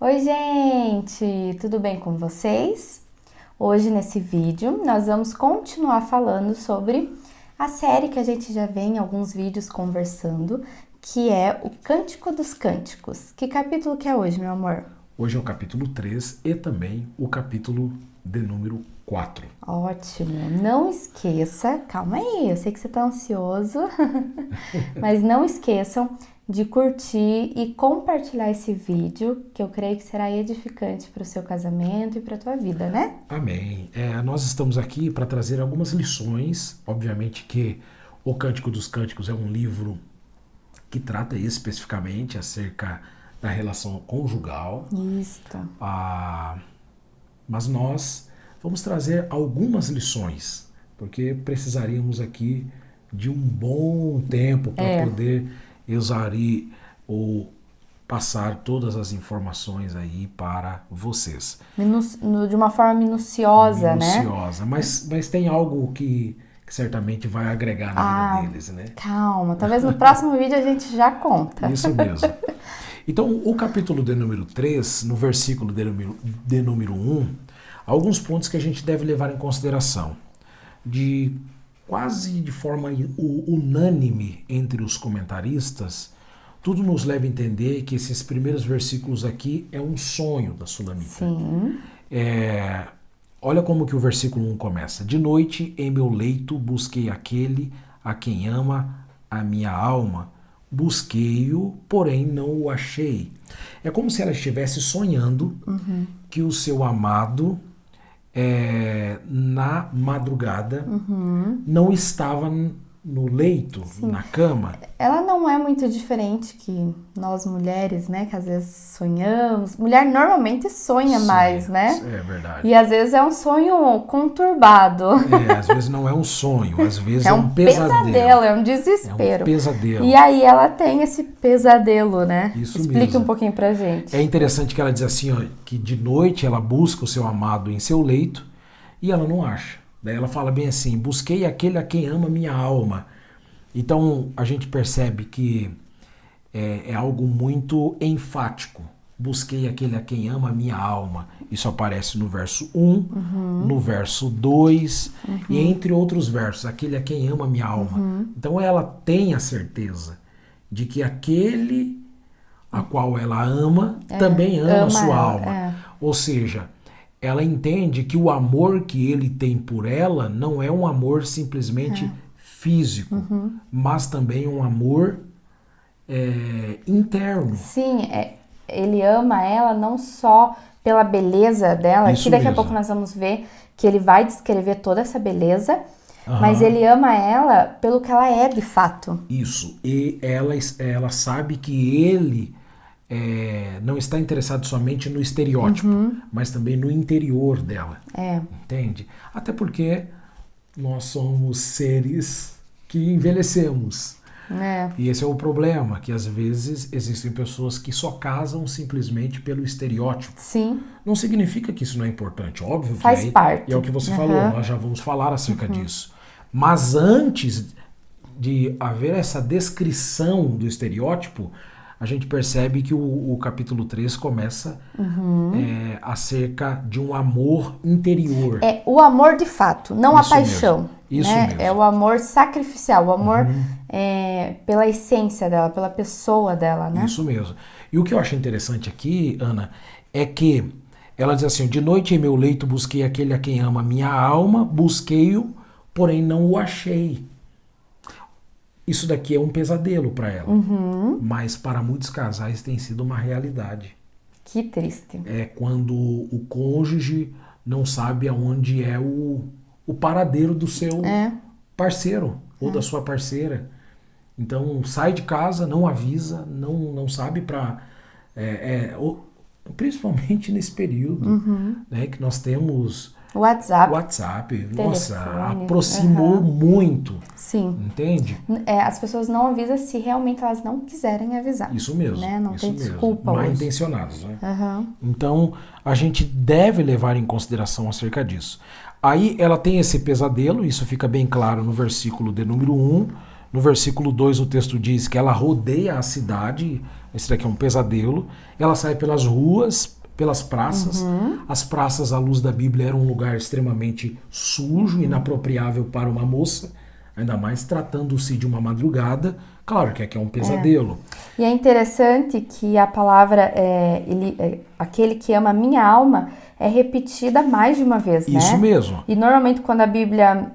Oi, gente! Tudo bem com vocês? Hoje, nesse vídeo, nós vamos continuar falando sobre a série que a gente já vem em alguns vídeos conversando, que é o Cântico dos Cânticos. Que capítulo que é hoje, meu amor? Hoje é o capítulo 3 e também o capítulo de número 4. Ótimo! Não esqueça, calma aí, eu sei que você tá ansioso, mas não esqueçam de curtir e compartilhar esse vídeo, que eu creio que será edificante para o seu casamento e para a tua vida, né? Amém. Nós estamos aqui para trazer algumas lições. Obviamente que o Cântico dos Cânticos é um livro que trata especificamente acerca da relação conjugal. Isto. Mas nós vamos trazer algumas lições, porque precisaríamos aqui de um bom tempo para poder exaurir ou passar todas as informações aí para vocês. De uma forma minuciosa, né? Mas tem algo que certamente vai agregar na vida deles, né? Calma, talvez no próximo vídeo a gente já conta. Isso mesmo. Então, o capítulo de número 3, no versículo de número 1, alguns pontos que a gente deve levar em consideração. Quase de forma unânime entre os comentaristas, tudo nos leva a entender que esses primeiros versículos aqui é um sonho da Sulamita. Sim. Olha como que o versículo 1 começa. De noite em meu leito busquei aquele a quem ama a minha alma. Busquei-o, porém não o achei. É como se ela estivesse sonhando que o seu amado, na madrugada, não estava no leito, na cama. Ela não é muito diferente que nós mulheres, né? Que às vezes sonhamos. Mulher normalmente sonha mais, né? É verdade. E às vezes é um sonho conturbado. Às vezes não é um sonho, às vezes é um pesadelo. É um desespero. É um pesadelo. E aí ela tem esse pesadelo, né? Isso Explique mesmo. um pouquinho pra gente. É interessante que ela diz assim, ó, que de noite ela busca o seu amado em seu leito e ela não acha. Daí ela fala bem assim, busquei aquele a quem ama minha alma. Então a gente percebe que é algo muito enfático. Busquei aquele a quem ama minha alma. Isso aparece no verso 1, no verso 2 e entre outros versos, aquele a quem ama minha alma. Então ela tem a certeza de que aquele a qual ela ama também ama a sua alma. Ou seja, ela entende que o amor que ele tem por ela não é um amor simplesmente físico, mas também um amor interno. Sim, ele ama ela não só pela beleza dela, Isso que daqui mesmo. a pouco nós vamos ver que ele vai descrever toda essa beleza, mas ele ama ela pelo que ela é de fato. Isso, e ela sabe que ele não está interessado somente no estereótipo, mas também no interior dela. Entende? Até porque nós somos seres que envelhecemos. E esse é o problema, que às vezes existem pessoas que só casam simplesmente pelo estereótipo. Sim. Não significa que isso não é importante, óbvio que Faz parte. E é o que você falou, nós já vamos falar acerca disso. Mas antes de haver essa descrição do estereótipo, a gente percebe que o capítulo 3 começa acerca de um amor interior. É o amor de fato, não Isso a paixão. mesmo. Isso né? mesmo. É o amor sacrificial, o amor pela essência dela, pela pessoa dela, né? Isso mesmo. E o que eu acho interessante aqui, Ana, é que ela diz assim, de noite em meu leito busquei aquele a quem ama minha alma, busquei-o, porém não o achei. Isso daqui é um pesadelo para ela, mas para muitos casais tem sido uma realidade. Que triste. É quando o cônjuge não sabe aonde é o paradeiro do seu parceiro ou da sua parceira. Então sai de casa, não avisa, não sabe para... principalmente nesse período, né, que nós temos... WhatsApp, nossa, telefone, aproximou muito. Sim. Entende? As pessoas não avisam se realmente elas não quiserem avisar. Isso mesmo. Né? Não isso tem mesmo. desculpa Mal hoje. intencionados, né? Então, a gente deve levar em consideração acerca disso. Aí ela tem esse pesadelo, isso fica bem claro no versículo de número 1, No versículo 2 o texto diz que ela rodeia a cidade, esse daqui é um pesadelo, ela sai pelas ruas, pelas praças. As praças, à luz da Bíblia, eram um lugar extremamente sujo, inapropriável para uma moça, ainda mais tratando-se de uma madrugada. Claro que aqui é um pesadelo. E é interessante que a palavra, aquele que ama a minha alma, é repetida mais de uma vez, né? Isso mesmo. E normalmente quando a Bíblia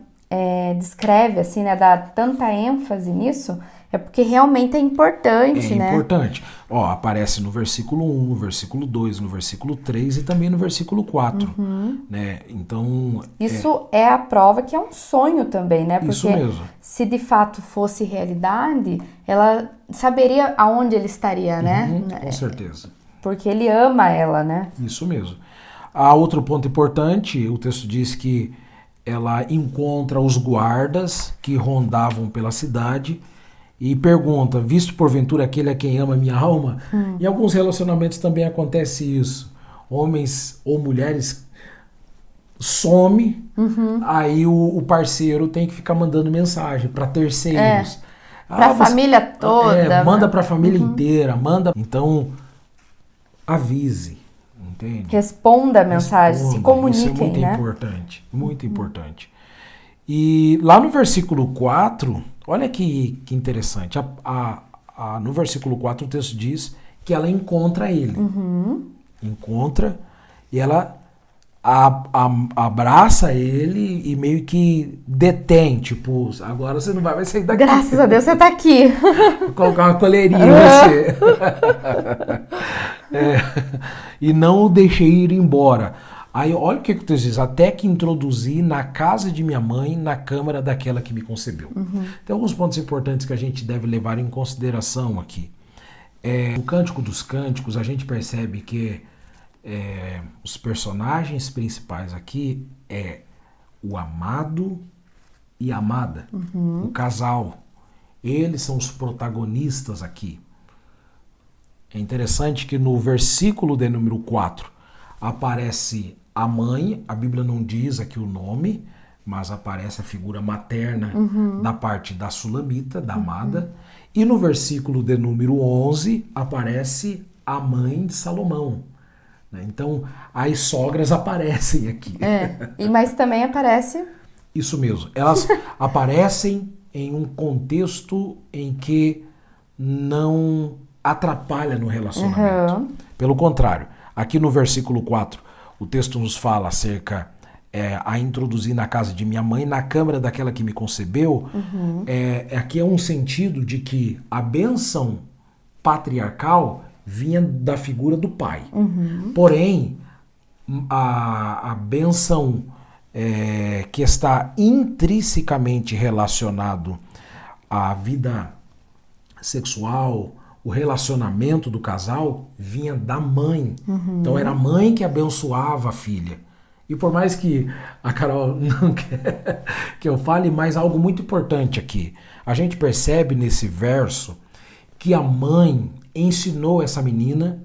descreve, assim, né, dá tanta ênfase nisso, é porque realmente é importante, né? É importante. Ó, aparece no versículo 1, no versículo 2, no versículo 3 e também no versículo 4. Né? Então. Isso é a prova que é um sonho também, né? Porque isso mesmo. se de fato fosse realidade, ela saberia aonde ele estaria, né? Com certeza. Porque ele ama ela, né? Isso mesmo. Há outro ponto importante, o texto diz que ela encontra os guardas que rondavam pela cidade e pergunta, visto porventura aquele a quem ama minha alma? Em alguns relacionamentos também acontece isso. Homens ou mulheres some, aí o parceiro tem que ficar mandando mensagem para terceiros. Para a família toda. Manda para a família inteira, manda. Então, avise, entende? Responda a mensagem, se comuniquem, isso é muito né? importante, muito importante. E lá no versículo 4, olha que interessante, no versículo 4 o texto diz que ela encontra ele. Encontra e ela abraça ele e meio que detém, tipo, agora você não vai sair daqui. Graças a Deus você tá aqui. Vou colocar uma coleirinha em você. E não o deixei ir embora. Aí olha o que o texto diz, até que introduzi na casa de minha mãe, na câmara daquela que me concebeu. Tem alguns pontos importantes que a gente deve levar em consideração aqui. No Cântico dos Cânticos, a gente percebe que os personagens principais aqui é o amado e a amada, o casal. Eles são os protagonistas aqui. É interessante que no versículo de número 4 aparece a mãe, a Bíblia não diz aqui o nome, mas aparece a figura materna da parte da Sulamita, da amada, e no versículo de número 11 aparece a mãe de Salomão. Então, as sogras aparecem aqui. Mas também aparece... Isso mesmo. Elas aparecem em um contexto em que não atrapalha no relacionamento. Pelo contrário, aqui no versículo 4, o texto nos fala acerca a introduzir na casa de minha mãe, na câmara daquela que me concebeu. Aqui é um sentido de que a bênção patriarcal vinha da figura do pai. Porém, a bênção que está intrinsecamente relacionado à vida sexual, o relacionamento do casal, vinha da mãe. Então era a mãe que abençoava a filha. E por mais que a Carol não quer que eu fale, mas algo muito importante aqui. A gente percebe nesse verso que a mãe ensinou essa menina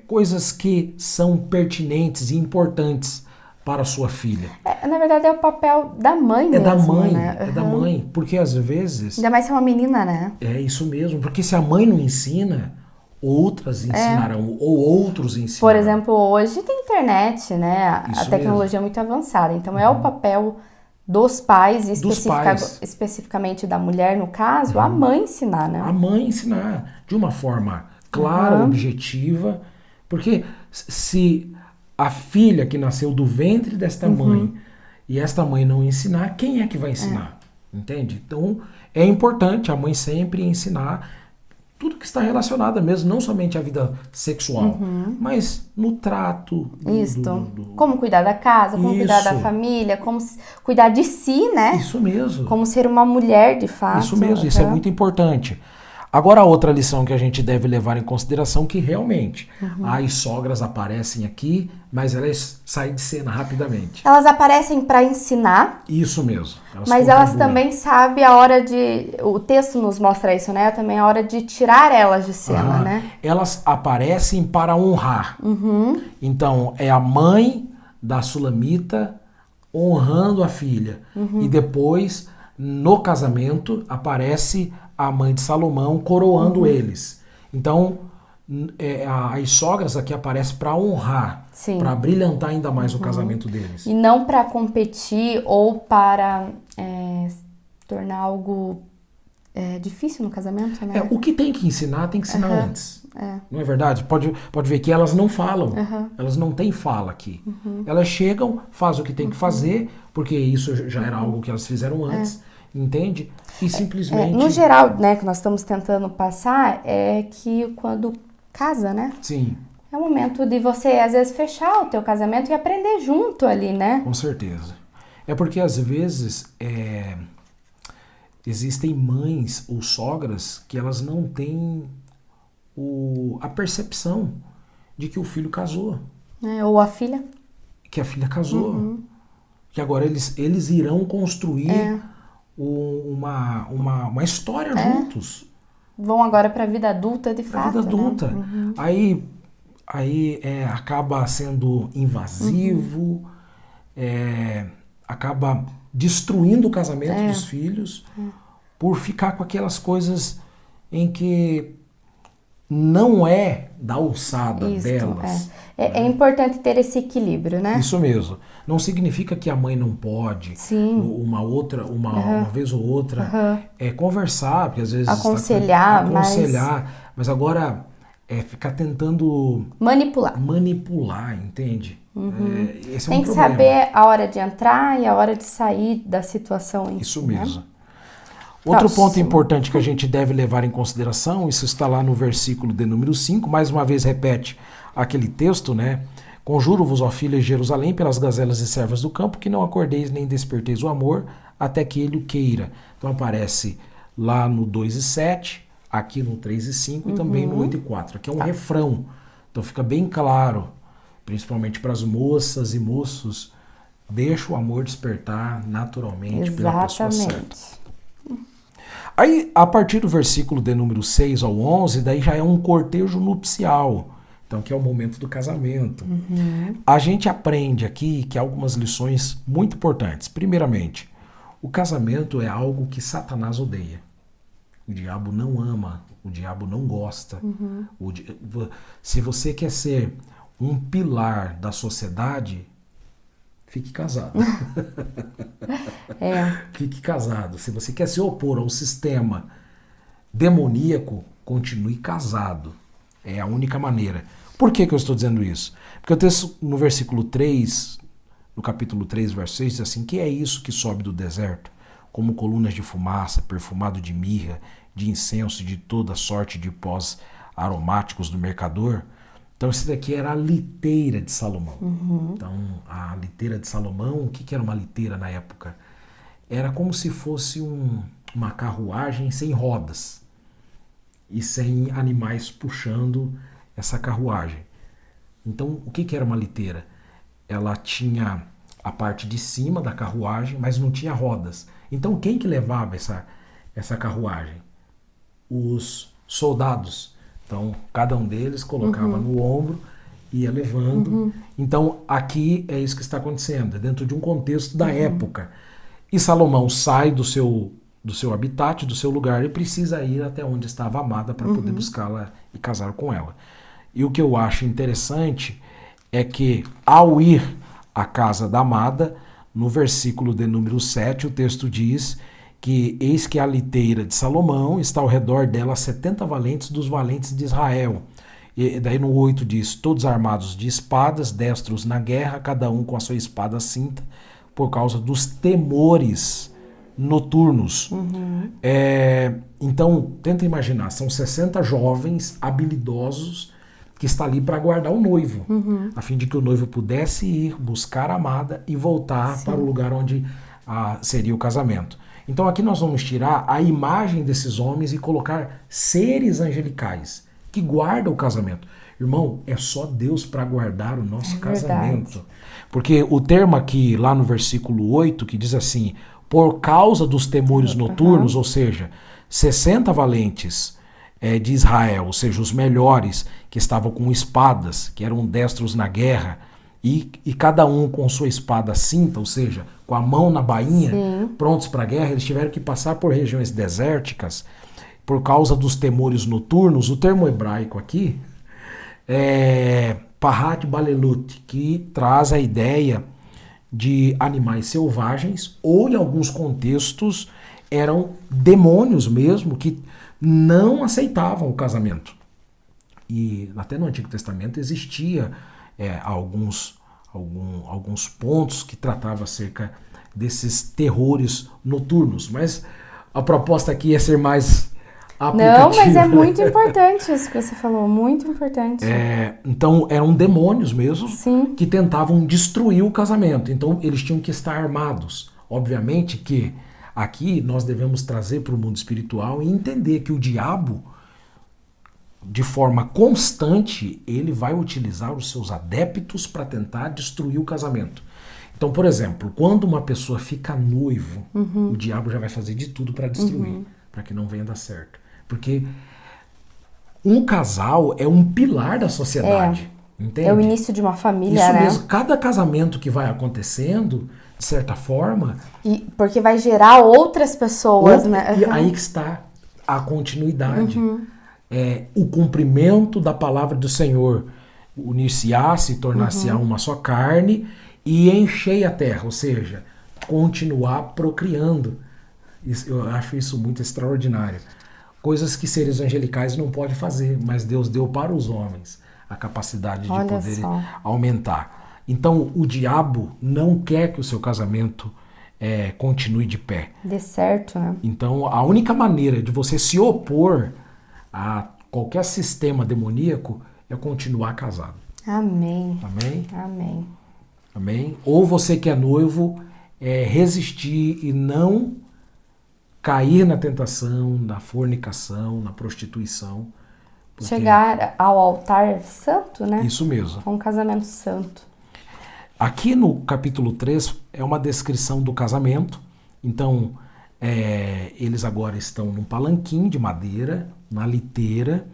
coisas que são pertinentes e importantes para a sua filha. Na verdade é o papel da mãe mesmo, da mãe, né? É da mãe, porque às vezes... Ainda mais se é uma menina, né? É isso mesmo, porque se a mãe não ensina, outras ensinarão, ou outros ensinarão. Por exemplo, hoje tem internet, né? Isso a tecnologia é muito avançada, então é o papel dos pais, especificamente da mulher, no caso, a mãe ensinar, né? A mãe ensinar de uma forma clara, objetiva, porque se a filha que nasceu do ventre desta mãe e esta mãe não ensinar, quem é que vai ensinar? Entende? Então é importante a mãe sempre ensinar tudo que está relacionado mesmo, não somente à vida sexual, mas no trato. Como cuidar da casa, como cuidar da família, como cuidar de si, né? Isso mesmo. Como ser uma mulher de fato. Isso mesmo, isso é muito importante. Agora, a outra lição que a gente deve levar em consideração que realmente as sogras aparecem aqui, mas elas saem de cena rapidamente. Elas aparecem para ensinar. Isso mesmo. Mas elas também sabem a hora de... O texto nos mostra isso, né? Também a hora de tirar elas de cena, né? Elas aparecem para honrar. Então, é a mãe da Sulamita honrando a filha. E depois no casamento aparece a mãe de Salomão coroando eles. Então, as sogras aqui aparecem para honrar, para brilhantar ainda mais o casamento deles. E não para competir ou para tornar algo difícil no casamento, né? O que tem que ensinar, tem que ensinar antes. Não é verdade? Pode ver que elas não falam. Elas não têm fala aqui. Elas chegam, fazem o que tem que fazer, porque isso já era algo que elas fizeram antes. Entende? E simplesmente... no geral, né, que nós estamos tentando passar é que quando casa, né? Sim. É o momento de você, às vezes, fechar o teu casamento e aprender junto ali, né? Com certeza. É porque, às vezes, existem mães ou sogras que elas não têm a percepção de que o filho casou. Ou a filha. Que a filha casou. Que agora eles irão construir uma história juntos. Vão agora para a vida adulta, de fato. Vida adulta. Né? Aí acaba sendo invasivo, acaba destruindo o casamento dos filhos por ficar com aquelas coisas em que não é da alçada delas. É importante ter esse equilíbrio, né? Isso mesmo. Não significa que a mãe não pode, uma vez ou outra, conversar, porque às vezes aconselhar, mas agora ficar tentando manipular, entende? Esse Tem um que problema. saber a hora de entrar e a hora de sair da situação. Isso mesmo. Né? Outro ponto importante que a gente deve levar em consideração, isso está lá no versículo de número 5, mais uma vez repete aquele texto, né? Conjuro-vos, ó filhas de Jerusalém, pelas gazelas e servas do campo, que não acordeis nem desperteis o amor, até que ele o queira. Então aparece lá no 2 e 7, aqui no 3 e 5 e também no 8 e 4. Aqui é um refrão. Então fica bem claro, principalmente para as moças e moços, deixa o amor despertar naturalmente pela pessoa certa. Aí, a partir do versículo de número 6 ao 11, daí já é um cortejo nupcial. Então, que é o momento do casamento. A gente aprende aqui que há algumas lições muito importantes. Primeiramente, o casamento é algo que Satanás odeia. O diabo não ama, o diabo não gosta. Se você quer ser um pilar da sociedade, fique casado. Fique casado. Se você quer se opor ao sistema demoníaco, continue casado. É a única maneira. Por que eu estou dizendo isso? Porque o texto no versículo 3, no capítulo 3, verso 6, diz assim: que é isso que sobe do deserto, como colunas de fumaça, perfumado de mirra, de incenso e de toda sorte de pós aromáticos do mercador? Então, esse daqui era a liteira de Salomão. Então, a liteira de Salomão, o que era uma liteira na época? Era como se fosse uma carruagem sem rodas e sem animais puxando essa carruagem. Então, o que era uma liteira? Ela tinha a parte de cima da carruagem, mas não tinha rodas. Então, quem que levava essa carruagem? Os soldados. Então, cada um deles colocava no ombro e ia levando. Então, aqui é isso que está acontecendo, é dentro de um contexto da época. E Salomão sai do seu habitat, do seu lugar, e precisa ir até onde estava a amada para poder buscá-la e casar com ela. E o que eu acho interessante é que, ao ir à casa da amada, no versículo de número 7, o texto diz que eis que a liteira de Salomão está ao redor dela 70 valentes dos valentes de Israel. E daí no 8 diz, todos armados de espadas, destros na guerra, cada um com a sua espada cinta, por causa dos temores noturnos. Então, tenta imaginar, são 60 jovens habilidosos que está ali para guardar o noivo, a fim de que o noivo pudesse ir buscar a amada e voltar para o lugar onde seria o casamento. Então aqui nós vamos tirar a imagem desses homens e colocar seres angelicais que guardam o casamento. Irmão, é só Deus para guardar o nosso casamento. Verdade. Porque o termo aqui, lá no versículo 8, que diz assim, por causa dos temores noturnos, ou seja, 60 valentes de Israel, ou seja, os melhores que estavam com espadas, que eram destros na guerra, e cada um com sua espada cinta, ou seja, com a mão na bainha, prontos para a guerra, eles tiveram que passar por regiões desérticas por causa dos temores noturnos. O termo hebraico aqui é Pahat Balelut, que traz a ideia de animais selvagens, ou em alguns contextos eram demônios mesmo, que não aceitavam o casamento. E até no Antigo Testamento existia alguns pontos que tratavam acerca desses terrores noturnos, mas a proposta aqui é ser mais aplicativa. Não, mas é muito importante isso que você falou, muito importante. Então eram demônios mesmo, Sim. que tentavam destruir o casamento, então eles tinham que estar armados. Obviamente que aqui nós devemos trazer para o mundo espiritual e entender que o diabo, de forma constante, ele vai utilizar os seus adeptos para tentar destruir o casamento. Então, por exemplo, quando uma pessoa fica noivo, o diabo já vai fazer de tudo para destruir, para que não venha dar certo. Porque um casal é um pilar da sociedade, entende? É o início de uma família, Isso né? mesmo, cada casamento que vai acontecendo, de certa forma... Porque vai gerar outras pessoas, né? E aí que está a continuidade. O cumprimento da palavra do Senhor, unir-se-á, tornar-se-á uma só carne e encher a terra, ou seja, continuar procriando. Eu acho isso muito extraordinário. Coisas que seres angelicais não podem fazer, mas Deus deu para os homens a capacidade de poder aumentar. Então, o diabo não quer que o seu casamento continue de pé. Dê certo, né? Então, a única maneira de você se opor a qualquer sistema demoníaco é continuar casado. Amém. Amém? Amém. Amém? Ou você que é noivo, resistir e não cair na tentação, na fornicação, na prostituição. Chegar ao altar santo, né? Isso mesmo. Um casamento santo. Aqui no capítulo 3 é uma descrição do casamento. Então, eles agora estão num palanquim de madeira, na liteira,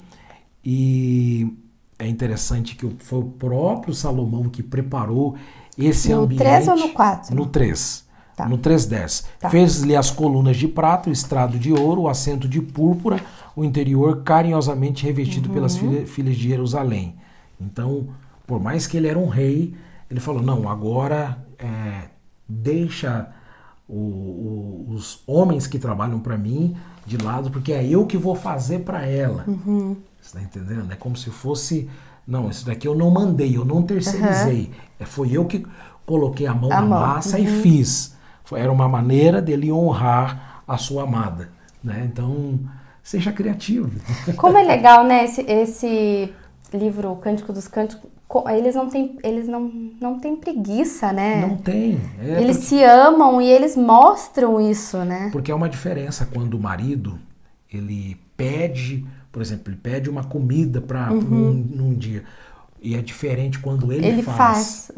e é interessante que foi o próprio Salomão que preparou esse ambiente. No 3 ou no 4? No 3. Tá. No 3:10. Tá. Fez-lhe as colunas de prata, o estrado de ouro, o assento de púrpura, o interior carinhosamente revestido pelas filhas de Jerusalém. Então, por mais que ele era um rei, ele falou, não, agora deixa os homens que trabalham para mim de lado, porque é eu que vou fazer para ela. Você está entendendo? É como se fosse, não, isso daqui eu não mandei, eu não terceirizei. Foi eu que coloquei a mão na massa e fiz. Era uma maneira dele honrar a sua amada, né? Então, seja criativo. Como é legal, né? Esse livro, o Cântico dos Cânticos, eles não têm preguiça, né? Não tem. Eles se amam e eles mostram isso, né? Porque é uma diferença quando o marido, ele pede, por exemplo, ele pede uma comida para num dia. E é diferente quando ele faz.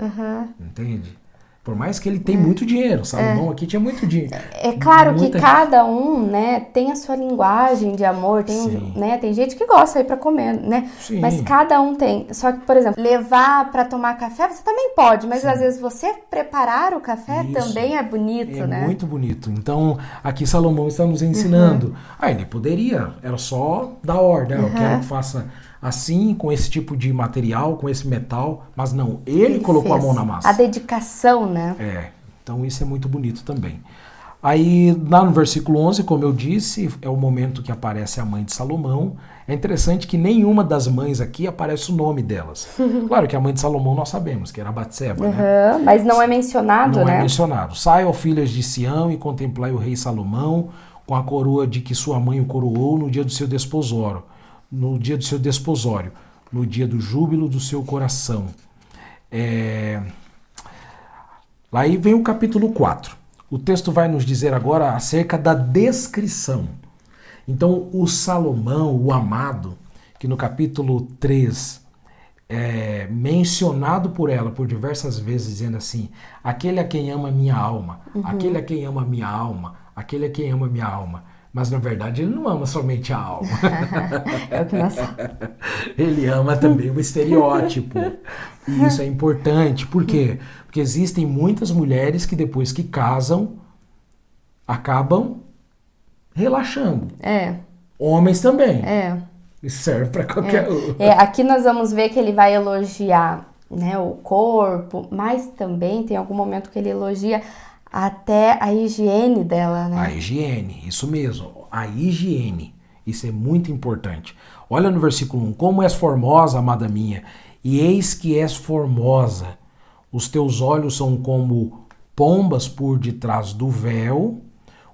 Entende? Por mais que ele tenha muito dinheiro. Salomão aqui tinha muito dinheiro. É claro que cada um, né, tem a sua linguagem de amor. Tem gente que gosta aí pra comer, né? Sim. Mas cada um tem. Só que, por exemplo, levar pra tomar café, você também pode. Mas às vezes você preparar o café também é bonito, né? É muito bonito. Então, aqui Salomão está nos ensinando. Ele poderia, era só dar ordem. Eu quero que faça assim, com esse tipo de material, com esse metal, mas não, ele colocou a mão na massa. A dedicação, né? Então isso é muito bonito também. Aí, lá no versículo 11, como eu disse, é o momento que aparece a mãe de Salomão. É interessante que nenhuma das mães aqui aparece o nome delas. Claro que a mãe de Salomão nós sabemos, que era Batseba, né? Mas não é mencionado, né? Não é mencionado. Saiam, filhas de Sião, e contemplai o rei Salomão com a coroa de que sua mãe o coroou no dia do seu desposório. No dia do seu desposório, no dia do júbilo do seu coração. Lá aí vem o capítulo 4. O texto vai nos dizer agora acerca da descrição. Então, o Salomão, o amado, que no capítulo 3 é mencionado por ela por diversas vezes, dizendo assim, aquele a quem ama minha alma, aquele a quem ama minha alma, aquele a quem ama minha alma. Mas, na verdade, ele não ama somente a alma. É o que nós sabemos. Ele ama também o estereótipo. E isso é importante. Por quê? Porque existem muitas mulheres que depois que casam, acabam relaxando. Homens também. Isso serve para qualquer um. Aqui nós vamos ver que ele vai elogiar, né, o corpo, mas também tem algum momento que ele elogia até a higiene dela, né? A higiene, isso mesmo. A higiene. Isso é muito importante. Olha no versículo 1. Como és formosa, amada minha, e eis que és formosa. Os teus olhos são como pombas por detrás do véu.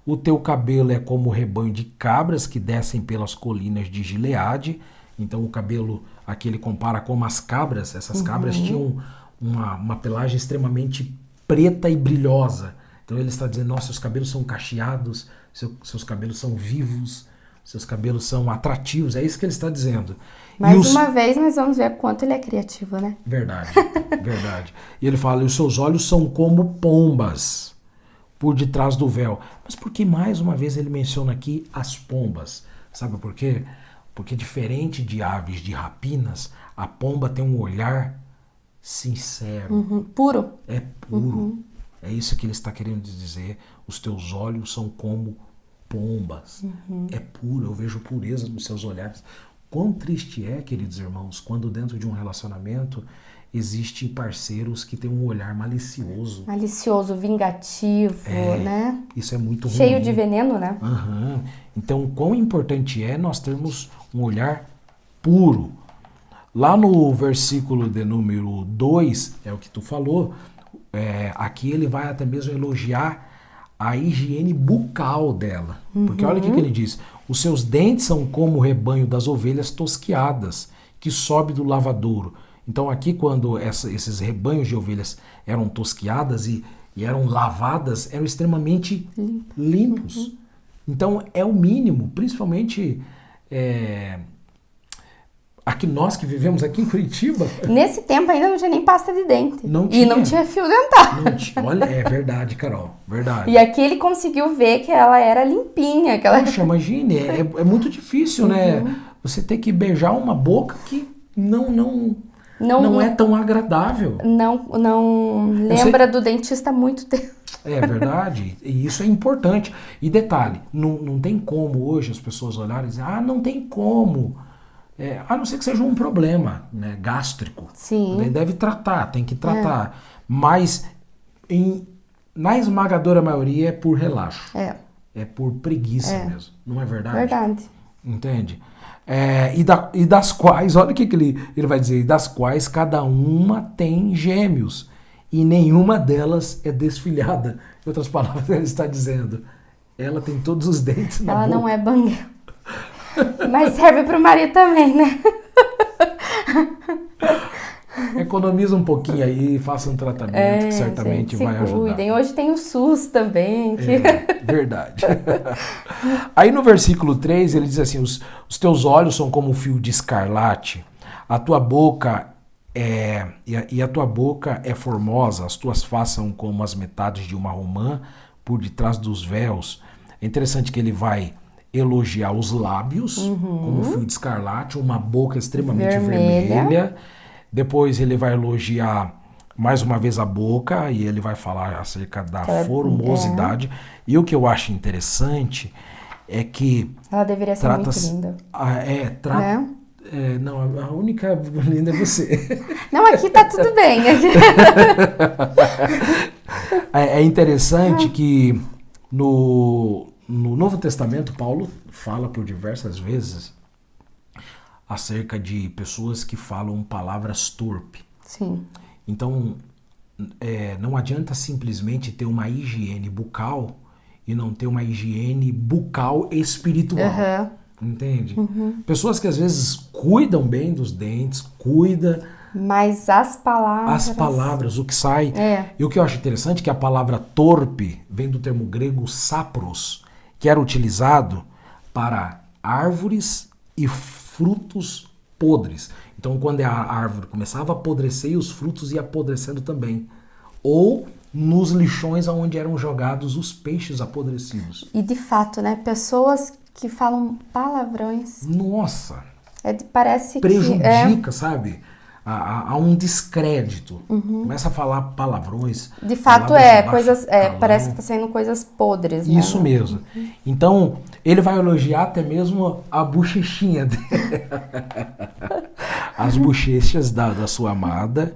O teu cabelo é como rebanho de cabras que descem pelas colinas de Gileade. Então o cabelo aqui ele compara como as cabras. Essas cabras tinham uma pelagem extremamente preta e brilhosa. Então ele está dizendo, nossa, seus cabelos são cacheados, seus cabelos são vivos, seus cabelos são atrativos. É isso que ele está dizendo. Mais uma vez nós vamos ver quanto ele é criativo, né? Verdade, verdade. E ele fala, e os seus olhos são como pombas por detrás do véu. Mas por que mais uma vez ele menciona aqui as pombas? Sabe por quê? Porque diferente de aves de rapinas, a pomba tem um olhar sincero. Puro. É puro. É isso que ele está querendo dizer. Os teus olhos são como pombas. É puro, eu vejo pureza nos seus olhares. Quão triste é, queridos irmãos, quando dentro de um relacionamento existem parceiros que têm um olhar malicioso. Malicioso, vingativo, né? Isso é muito ruim. Cheio de veneno, né? Então, quão importante é nós termos um olhar puro. Lá no versículo de número 2, é o que tu falou, aqui ele vai até mesmo elogiar a higiene bucal dela. Porque olha o que ele diz. Os seus dentes são como o rebanho das ovelhas tosquiadas, que sobe do lavadouro. Então aqui quando esses rebanhos de ovelhas eram tosquiadas e eram lavadas, eram extremamente limpos. Então é o mínimo, principalmente aqui nós que vivemos aqui em Curitiba. Nesse tempo ainda não tinha nem pasta de dente. Não tinha. E não tinha fio dental. Não tinha. Olha, é verdade, Carol. Verdade. E aqui ele conseguiu ver que ela era limpinha. Que ela... Poxa, imagine, é muito difícil, né? Você ter que beijar uma boca que não é tão agradável. Não lembra do dentista há muito tempo. É verdade, e isso é importante. E detalhe, não tem como hoje as pessoas olharem e dizer, não tem como. A não ser que seja um problema, né, gástrico. Sim. Tem que tratar. Mas na esmagadora maioria é por relaxo. É por preguiça mesmo. Não é verdade? Verdade. Entende? E das quais, olha o que ele vai dizer, das quais cada uma tem gêmeos e nenhuma delas é desfilhada. Em outras palavras, ele está dizendo, ela tem todos os dentes na boca. Ela não é banguela. Mas serve para o marido também, né? Economiza um pouquinho aí, faça um tratamento que certamente vai ajudar. Cuidem. Hoje tem o SUS também. Verdade. Aí no versículo 3 ele diz assim, os teus olhos são como um fio de escarlate, a tua boca a tua boca é formosa, as tuas faces são como as metades de uma romã por detrás dos véus. É interessante que ele vai elogiar os lábios, como um fio de escarlate, uma boca extremamente vermelha. Depois ele vai elogiar mais uma vez a boca e ele vai falar acerca da formosidade. E o que eu acho interessante é que... Ela deveria ser muito linda. Não, a única linda é você. Não, aqui tá tudo bem. É interessante que no Novo Testamento, Paulo fala por diversas vezes acerca de pessoas que falam palavras torpes. Sim. Então, não adianta simplesmente ter uma higiene bucal e não ter uma higiene bucal espiritual. Entende? Pessoas que às vezes cuidam bem dos dentes, mas as palavras, o que sai. E o que eu acho interessante é que a palavra torpe vem do termo grego sapros, que era utilizado para árvores e frutos podres. Então, quando a árvore começava a apodrecer, os frutos iam apodrecendo também. Ou nos lixões onde eram jogados os peixes apodrecidos. E de fato, né? Pessoas que falam palavrões. Nossa! Parece prejudica, sabe? Há um descrédito. Começa a falar palavrões. De fato coisas, parece que está saindo coisas podres, né? Isso mesmo. Então, ele vai elogiar até mesmo a bochechinha dele. As bochechas da sua amada.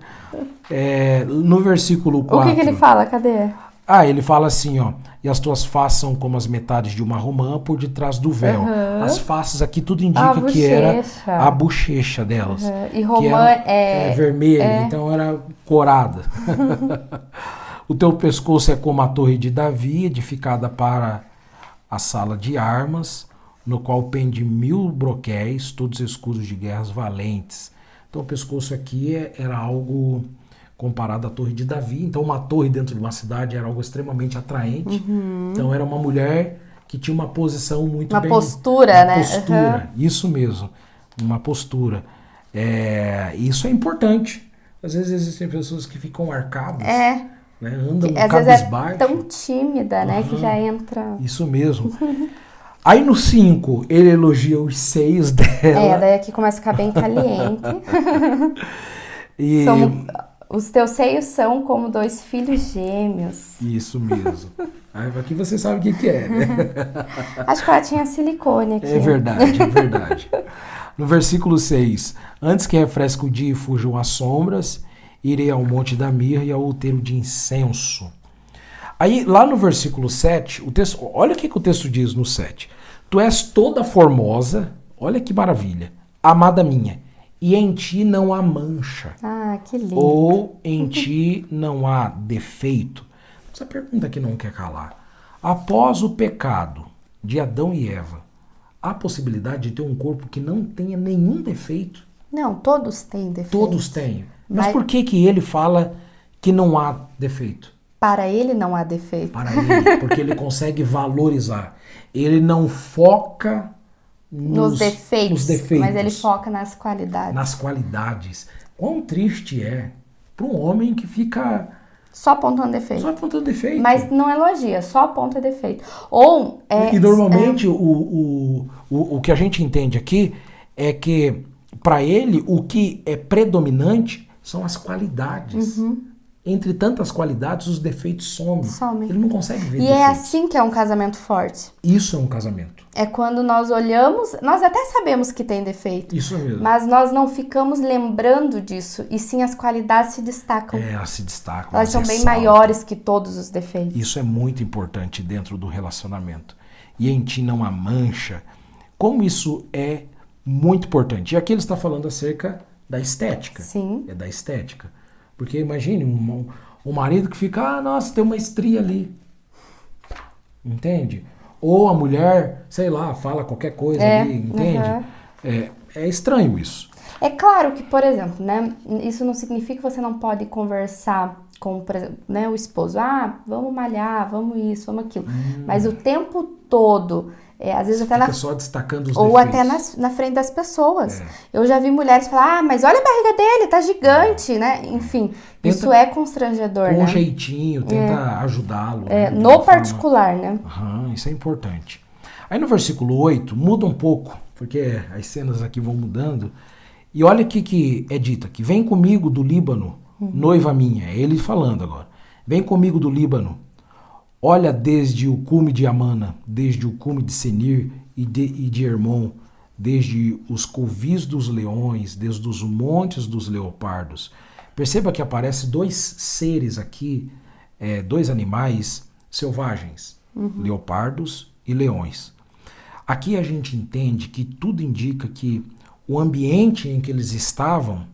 No versículo 4. O que ele fala? Cadê? Ele fala assim, ó. E as tuas faces são como as metades de uma romã por detrás do véu. As faces aqui tudo indica que era a bochecha delas. E romã é vermelha, então era corada. O teu pescoço é como a torre de Davi, edificada para a sala de armas, no qual pende 1000 broquéis, todos escudos de guerras valentes. Então o pescoço aqui era algo comparado à torre de Davi. Então uma torre dentro de uma cidade era algo extremamente atraente. Então era uma mulher que tinha uma posição muito uma bem... postura, uma né? postura, isso mesmo. Uma postura. Isso é importante. Às vezes existem pessoas que ficam arcadas, né? Andam às cabisbaixo. vezes é tão tímida, né? Que já entra... Isso mesmo. Aí no 5, ele elogia os seios dela. Daí aqui começa a ficar bem caliente. E... Os teus seios são como 2 filhos gêmeos. Isso mesmo. Aqui você sabe o que é, né? Acho que ela tinha silicone aqui. É verdade, é verdade. No versículo 6. Antes que refresque o dia e fujam as sombras, irei ao monte da mirra e ao outeiro de incenso. Aí, lá no versículo 7, o texto, olha o que o texto diz no 7. Tu és toda formosa, olha que maravilha, amada minha, e em ti não há mancha. Que lindo. Ou em ti não há defeito. Essa pergunta que não quer calar. Após o pecado de Adão e Eva, há possibilidade de ter um corpo que não tenha nenhum defeito? Não, todos têm defeito. Todos têm. Mas por que ele fala que não há defeito? Para ele não há defeito. Para ele, porque ele consegue valorizar. Ele não foca nos defeitos, mas ele foca nas qualidades. Nas qualidades. Quão triste é para um homem que fica... Só apontando defeito. Só apontando defeito. Mas não elogia, só aponta defeito. E normalmente o que a gente entende aqui é que para ele o que é predominante são as qualidades. Entre tantas qualidades, os defeitos somem. Ele não consegue ver defeitos. E é assim que é um casamento forte. Isso é um casamento. É quando nós olhamos, nós até sabemos que tem defeito. Isso mesmo. Mas nós não ficamos lembrando disso, e sim as qualidades se destacam. Elas se destacam. Elas são bem maiores que todos os defeitos. Isso é muito importante dentro do relacionamento. E em ti não há mancha. Como isso é muito importante. E aqui ele está falando acerca da estética. Sim. É da estética. Porque imagine um marido que fica, nossa, tem uma estria ali. Entende? Ou a mulher, sei lá, fala qualquer coisa ali, entende? É estranho isso. É claro que, por exemplo, né, isso não significa que você não pode conversar com, por exemplo, né, o esposo. Vamos malhar, vamos isso, vamos aquilo. Mas o tempo todo... às vezes até fica só destacando os ou defeitos. até na frente das pessoas. Eu já vi mulheres falar, mas olha a barriga dele, tá gigante, né? Enfim, isso é constrangedor, com né? um jeitinho, tenta ajudá-lo. No particular, né? Isso é importante. Aí no versículo 8, muda um pouco, porque as cenas aqui vão mudando. E olha o que é dito aqui. Vem comigo do Líbano, noiva minha. É ele falando agora. Vem comigo do Líbano. Olha desde o cume de Amana, desde o cume de Senir e de Hermon, desde os covis dos leões, desde os montes dos leopardos. Perceba que aparecem 2 seres aqui, 2 animais selvagens, leopardos e leões. Aqui a gente entende que tudo indica que o ambiente em que eles estavam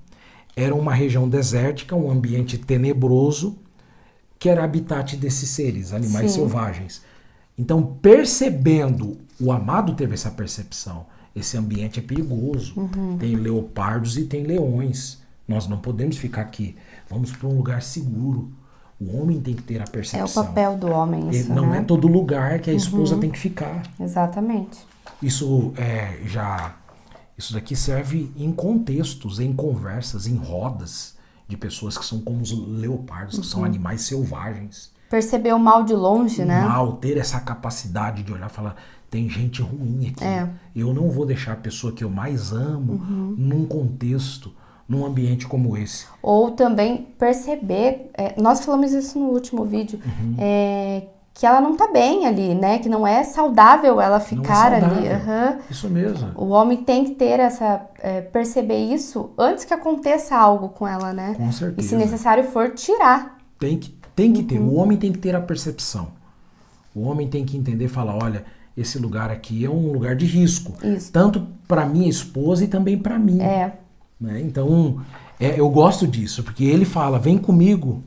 era uma região desértica, um ambiente tenebroso, que era habitat desses seres, animais selvagens. Então, percebendo, o amado teve essa percepção. Esse ambiente é perigoso. Tem leopardos e tem leões. Nós não podemos ficar aqui. Vamos para um lugar seguro. O homem tem que ter a percepção. É o papel do homem, isso, não né? é todo lugar que a esposa tem que ficar. Exatamente. Isso daqui serve em contextos, em conversas, em rodas. de pessoas que são como os leopardos, que são animais selvagens. Perceber o mal de longe, O né? mal, ter essa capacidade de olhar e falar, tem gente ruim aqui. Eu não vou deixar a pessoa que eu mais amo num contexto, num ambiente como esse. Ou também perceber, nós falamos isso no último vídeo, que ela não tá bem ali, né? Que não é saudável ela ficar ali. Isso mesmo. O homem tem que ter perceber isso antes que aconteça algo com ela, né? Com certeza. E se necessário for, tirar. Tem que ter. O homem tem que ter a percepção. O homem tem que entender e falar, olha, esse lugar aqui é um lugar de risco. Isso. Tanto para minha esposa e também para mim. Né? Então, eu gosto disso, porque ele fala, vem comigo,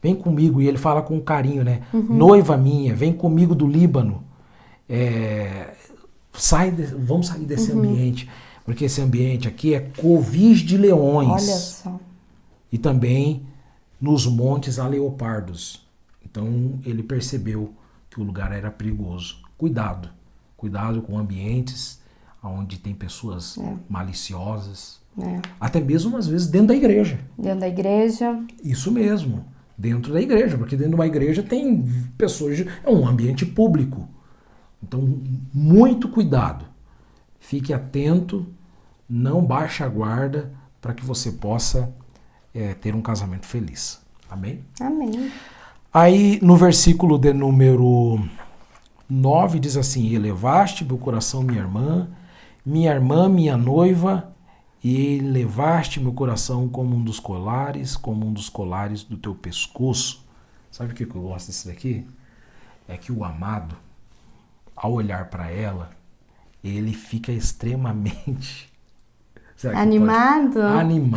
e ele fala com carinho, né? Noiva minha, vem comigo do Líbano. Vamos sair desse ambiente, porque esse ambiente aqui é covis de leões. Olha só. E também nos montes há leopardos. Então ele percebeu que o lugar era perigoso. Cuidado com ambientes onde tem pessoas maliciosas. Até mesmo às vezes dentro da igreja. Dentro da igreja. Isso mesmo, dentro da igreja, porque dentro de uma igreja tem pessoas, é um ambiente público. Então, muito cuidado. Fique atento, não baixe a guarda para que você possa ter um casamento feliz. Amém? Amém. Aí, no versículo de número 9, diz assim, elevaste meu coração, minha irmã, minha noiva, e elevaste meu coração como um dos colares do teu pescoço. Sabe o que eu gosto desse daqui? É que o amado, ao olhar para ela, ele fica extremamente... Animado? Animado.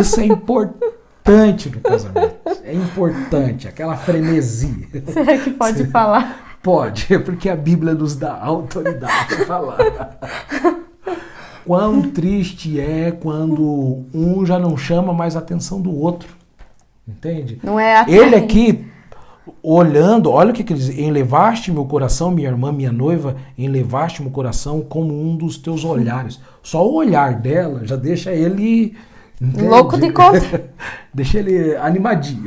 Isso é importante no casamento. É importante, aquela frenesia. Será que pode falar? Pode, porque a Bíblia nos dá autoridade para falar. Quão triste é quando um já não chama mais a atenção do outro. Entende? Não é ele aqui, olhando, olha o que ele diz. Enlevaste meu coração, minha irmã, minha noiva, enlevaste meu coração como um dos teus olhares. Só o olhar dela já deixa ele... Entende? Louco de conta. Deixa ele animadinho.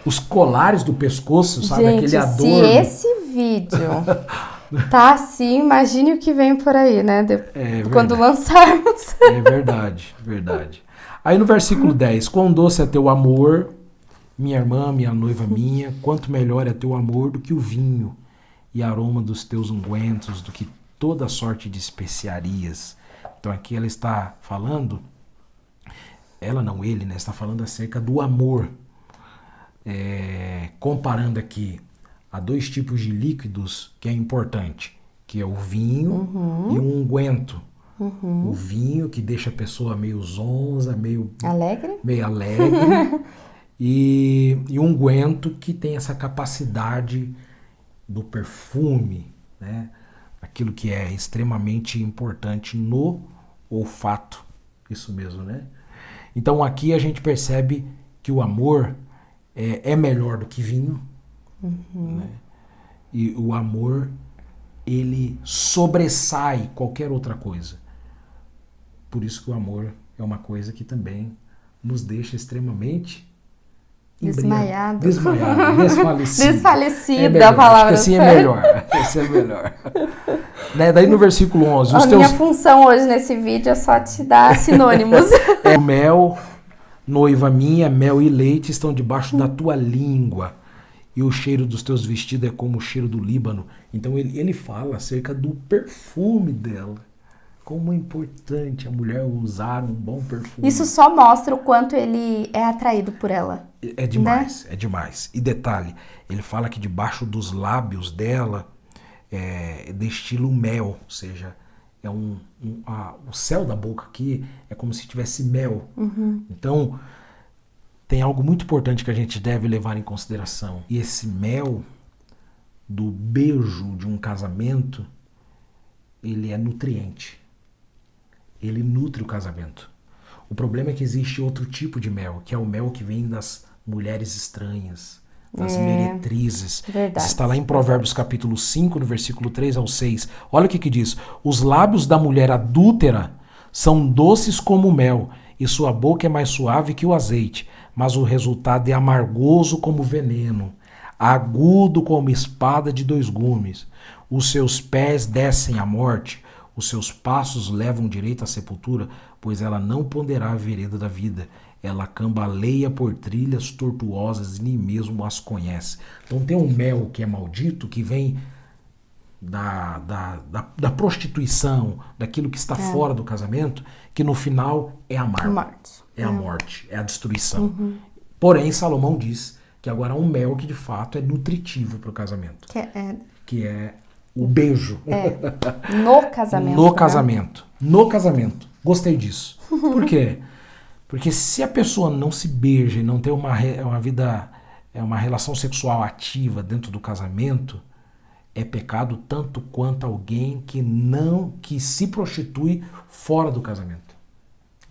Os colares do pescoço, sabe? Gente, aquele adorno. Se esse vídeo tá assim, imagine o que vem por aí, né? Quando lançarmos. É verdade. Aí no versículo 10, quão doce é teu amor, minha irmã, minha noiva minha, quanto melhor é teu amor do que o vinho, e aroma dos teus ungüentos, do que toda sorte de especiarias. Então aqui ela está falando, ele, né? Está falando acerca do amor. Comparando aqui a dois tipos de líquidos que é importante, que é o vinho e o unguento. O vinho que deixa a pessoa meio zonza, meio alegre, e o unguento que tem essa capacidade do perfume, né? Aquilo que é extremamente importante no olfato, isso mesmo, né? Então aqui a gente percebe que o amor é melhor do que vinho, né? E o amor, ele sobressai qualquer outra coisa. Por isso que o amor é uma coisa que também nos deixa extremamente desmaiado, desfalecido. Desfalecida a palavra. Acho que assim é melhor. Esse é melhor. Né? Daí no versículo 11... minha função hoje nesse vídeo é só te dar sinônimos. O mel, noiva minha, mel e leite estão debaixo da tua língua, e o cheiro dos teus vestidos é como o cheiro do Líbano. Então ele fala acerca do perfume dela. Como é importante a mulher usar um bom perfume. Isso só mostra o quanto ele é atraído por ela. É demais, né? É demais. E detalhe, ele fala que debaixo dos lábios dela destila o mel, ou seja, o céu da boca aqui é como se tivesse mel. Então, tem algo muito importante que a gente deve levar em consideração. E esse mel do beijo de um casamento, ele é nutriente. Ele nutre o casamento. O problema é que existe outro tipo de mel, que é o mel que vem das mulheres estranhas, das meretrizes. Verdade. Está lá em Provérbios capítulo 5, no versículo 3 ao 6. Olha o que diz. Os lábios da mulher adúltera são doces como o mel, e sua boca é mais suave que o azeite, mas o resultado é amargoso como veneno, agudo como espada de dois gumes. Os seus pés descem à morte, os seus passos levam direito à sepultura, pois ela não ponderá a vereda da vida. Ela cambaleia por trilhas tortuosas e nem mesmo as conhece. Então tem um mel que é maldito, que vem da prostituição, daquilo que está fora do casamento, que no final é amargo. É a morte, é a destruição. Porém, Salomão diz que agora há um mel que de fato é nutritivo para o casamento. Que é o beijo. No casamento. No casamento. No casamento. Gostei disso. Por quê? Porque se a pessoa não se beija e não tem uma relação sexual ativa dentro do casamento, é pecado tanto quanto alguém que se prostitui fora do casamento.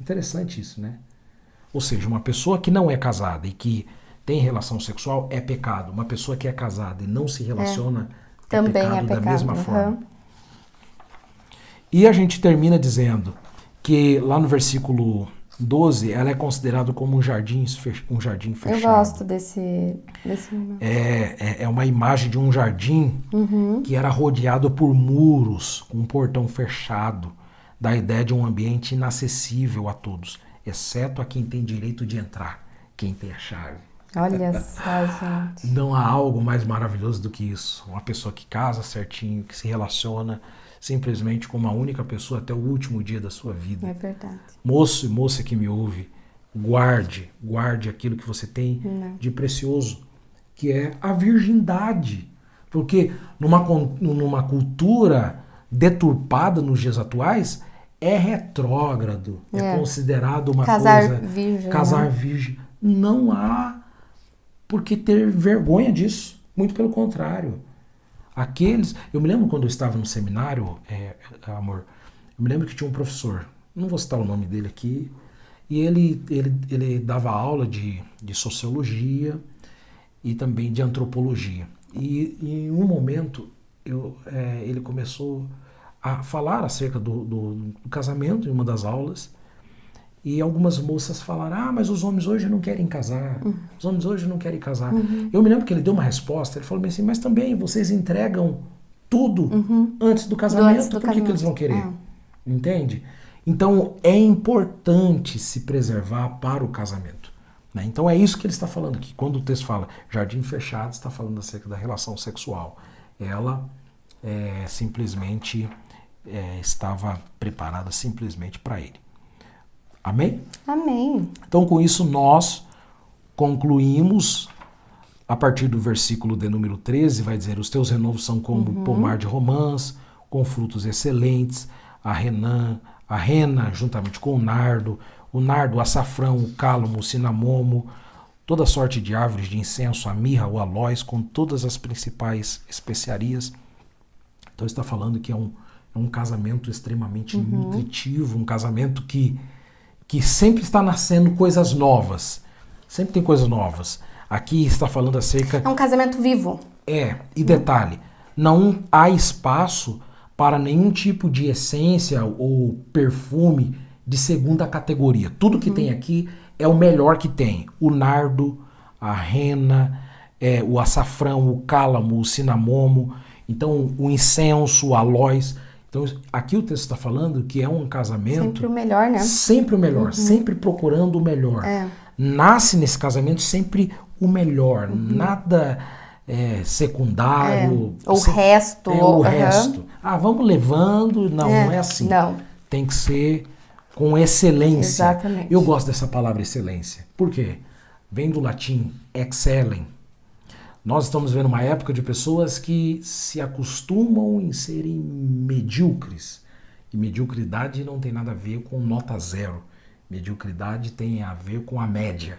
Interessante isso, né? Ou seja, uma pessoa que não é casada e que tem relação sexual é pecado. Uma pessoa que é casada e não se relaciona também pecado é pecado da mesma forma. E a gente termina dizendo que lá no versículo 12, ela é considerada como um jardim fechado. Eu gosto desse É uma imagem de um jardim que era rodeado por muros, com um portão fechado, dá a ideia de um ambiente inacessível a todos, exceto a quem tem direito de entrar, quem tem a chave. Olha só, gente. Não há algo mais maravilhoso do que isso. Uma pessoa que casa certinho, que se relaciona simplesmente com uma única pessoa até o último dia da sua vida. É verdade. Moço e moça que me ouve, guarde aquilo que você tem de precioso, que é a virgindade. Porque numa cultura deturpada nos dias atuais, é retrógrado, é considerado uma casar coisa... Virgem, casar virgem. Não há por que ter vergonha disso. Muito pelo contrário. Eu me lembro quando eu estava no seminário, amor, eu me lembro que tinha um professor, não vou citar o nome dele aqui, e ele dava aula de sociologia e também de antropologia. E em um momento ele começou a falar acerca do casamento em uma das aulas, e algumas moças falaram, mas os homens hoje não querem casar, os homens hoje não querem casar. Eu me lembro que ele deu uma resposta, ele falou assim, mas também vocês entregam tudo antes do casamento, por que eles vão querer? Entende? Então é importante se preservar para o casamento. Né? Então é isso que ele está falando aqui. Quando o texto fala jardim fechado, está falando acerca da relação sexual. Ela simplesmente estava preparada simplesmente para ele. Amém? Amém. Então, com isso, nós concluímos, a partir do versículo de número 13, vai dizer, os teus renovos são como pomar de romãs, com frutos excelentes, a rena, juntamente com o nardo, o açafrão, o cálamo, o cinamomo, toda sorte de árvores de incenso, a mirra, o aloés, com todas as principais especiarias. Então, está falando que é um casamento extremamente nutritivo, um casamento que sempre está nascendo coisas novas. Sempre tem coisas novas. Aqui está falando acerca... É um casamento vivo. E detalhe, não há espaço para nenhum tipo de essência ou perfume de segunda categoria. Tudo que tem aqui é o melhor que tem. O nardo, a rena, o açafrão, o cálamo, o cinamomo, então o incenso, o aloés. Então, aqui o texto está falando que é um casamento... Sempre o melhor, né? Sempre o melhor, sempre procurando o melhor. Nasce nesse casamento sempre o melhor, nada secundário. O resto. O resto. Vamos levando, não é assim. Não. Tem que ser com excelência. Exatamente. Eu gosto dessa palavra excelência. Por quê? Vem do latim excellem. Nós estamos vendo uma época de pessoas que se acostumam em serem medíocres. E mediocridade não tem nada a ver com nota zero. Mediocridade tem a ver com a média.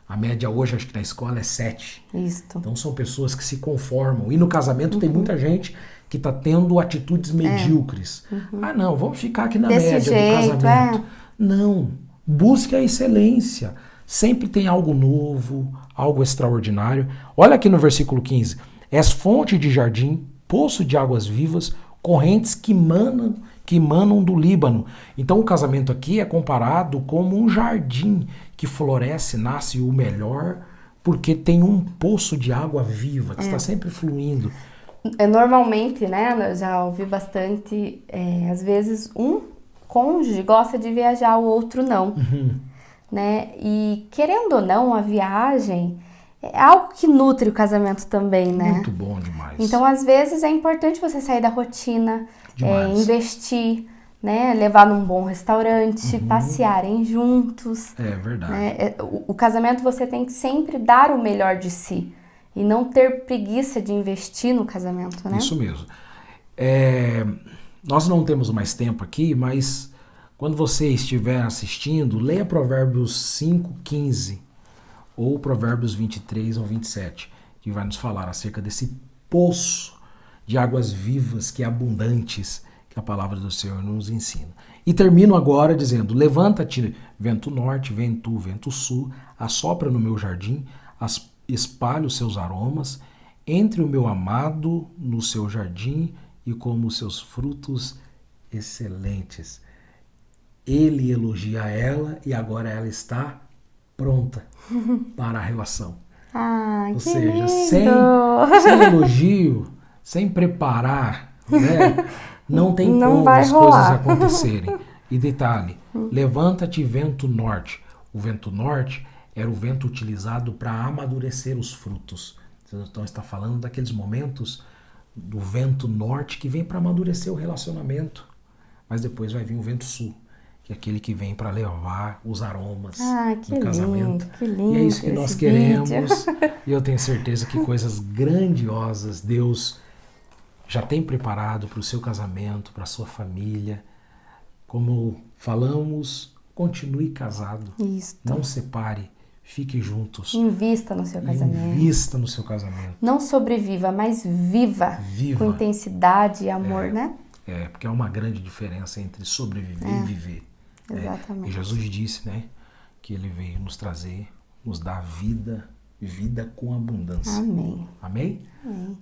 A média hoje, acho que na escola, é 7. Isso. Então são pessoas que se conformam. E no casamento tem muita gente que está tendo atitudes medíocres. Não, vamos ficar aqui na média do casamento. Não, busque a excelência. Sempre tem algo novo, algo extraordinário. Olha aqui no versículo 15. És fonte de jardim, poço de águas vivas, correntes que manam do Líbano. Então o casamento aqui é comparado como um jardim que floresce, nasce o melhor, porque tem um poço de água viva que está sempre fluindo. Normalmente, né, eu já ouvi bastante, às vezes um cônjuge gosta de viajar, o outro não, né? E querendo ou não, a viagem é algo que nutre o casamento também, né? Muito bom demais. Então, às vezes é importante você sair da rotina, investir, né, levar num bom restaurante, passearem juntos. É verdade. Né? O casamento você tem que sempre dar o melhor de si. E não ter preguiça de investir no casamento, né? Isso mesmo. Nós não temos mais tempo aqui, mas quando você estiver assistindo, leia Provérbios 5:15 ou Provérbios 23 ou 27, que vai nos falar acerca desse poço de águas vivas que abundantes que a palavra do Senhor nos ensina. E termino agora dizendo: levanta-te, vento norte, vento sul, assopra no meu jardim, espalhe os seus aromas, entre o meu amado no seu jardim e como os seus frutos excelentes. Ele elogia ela e agora ela está pronta para a relação. Ah, Ou que seja, lindo. sem elogio, sem preparar, né, não tem Não como vai as coisas rolar. acontecerem. E detalhe, levanta-te vento norte. O vento norte era o vento utilizado para amadurecer os frutos. Então está falando daqueles momentos do vento norte que vem para amadurecer o relacionamento. Mas depois vai vir o vento sul, que é aquele que vem para levar os aromas do casamento. Que lindo, e é isso que nós queremos. E eu tenho certeza que coisas grandiosas Deus já tem preparado para o seu casamento, para a sua família. Como falamos, continue casado. Isso. Não separe. Fiquem juntos. Invista no seu casamento. Invista no seu casamento. Não sobreviva, mas viva. Com intensidade e amor, né? Porque há uma grande diferença entre sobreviver e viver. Exatamente. E Jesus disse, né, que ele veio nos trazer, nos dar vida com abundância. Amém. Amém?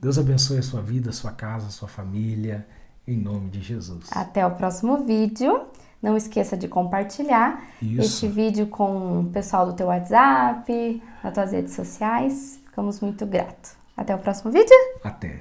Deus abençoe a sua vida, a sua casa, a sua família, em nome de Jesus. Até o próximo vídeo. Não esqueça de compartilhar este vídeo com o pessoal do teu WhatsApp, nas tuas redes sociais. Ficamos muito gratos. Até o próximo vídeo. Até.